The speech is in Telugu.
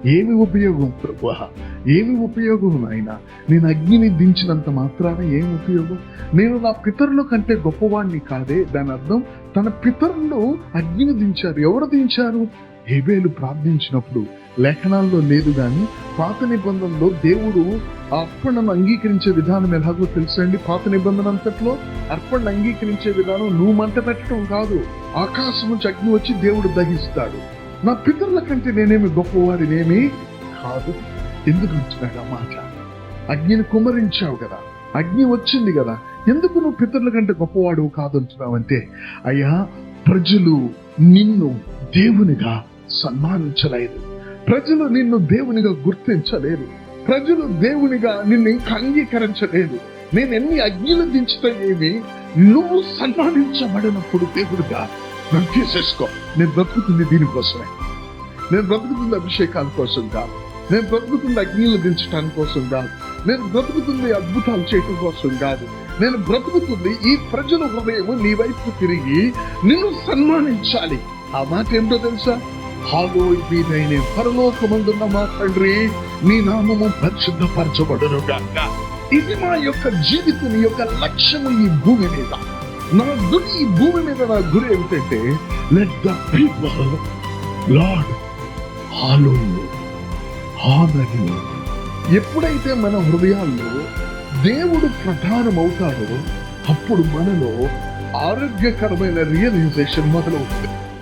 ఏమి ఉపయోగం ప్రభువా? ఏమి ఉపయోగం నాయనా? నేను అగ్నిని దించినంత మాత్రాన ఏమి ఉపయోగం? నేను నా పితరుల కంటే గొప్పవాడిని కాదే? దాని అర్థం తన పితరులు అగ్నిని దించారు. ఎవరు దించారు? హేబేలు ప్రార్థించినప్పుడు. లేఖనాల్లో లేదు గాని పాత నిబంధనలో దేవుడు ఆ అర్పణను అంగీకరించే విధానం ఎలాగో తెలుసండి. పాత నిబంధన అంతట్లో అర్పణను అంగీకరించే విధానం నువ్వు మంట పెట్టడం కాదు, ఆకాశం నుంచి అగ్ని వచ్చి దేవుడు దహిస్తాడు. నా పితరుల కంటే నేనేమి గొప్పవాడినేమి కాదు. ఎందుకు అంటున్నాడు ఆ మాట? అగ్నిని కుమ్మరించావు కదా, అగ్ని వచ్చింది కదా, ఎందుకు నువ్వు పితరుల కంటే గొప్పవాడు కాదంటున్నావంటే, అయ్యా ప్రజలు నిన్ను దేవునిగా సన్మానించలేదు, ప్రజలు నిన్ను దేవునిగా గుర్తించలేరు, ప్రజలు దేవునిగా నిన్ను ఇంకా అంగీకరించలేదు. నేను ఎన్ని అగ్నిలు దించితే ఏమి, నువ్వు సన్మానించబడినప్పుడు దేవుడిగా నన్ను తీసేసుకో. నేను బ్రతుకుతుంది దీనికోసమే. నేను బ్రతుకుతుంది అభిషేకాల కోసం కాదు, నేను బ్రతుకుతుంది అగ్నిలు దించడానికి కోసం కాదు, నేను బ్రతుకుతుంది అద్భుతాలు చేయటం కోసం కాదు. నేను బ్రతుకుతుంది ఈ ప్రజల హృదయం నీ వైపు తిరిగి నిన్ను సన్మానించాలి. ఆ మాట ఏమిటో తెలుసా? హల్లెలూయా బి థై నేమ్. పరలోకమందున్న మా తండ్రి, నీ నామము పరిశుద్ధపరచబడును గాక. ఇది మా యొక్క జీవితం యొక్క లక్ష్యము ఈ భూమి మీద. నా గురి ఈ భూమి మీద, నా గురి ఏమిటంటే let the people Lord holler you. ఎప్పుడైతే మన హృదయాల్లో దేవుడు ప్రధానం అవుతాడో అప్పుడు మనలో ఆరోగ్యకరమైన రియలైజేషన్ మొదలవుతుంది.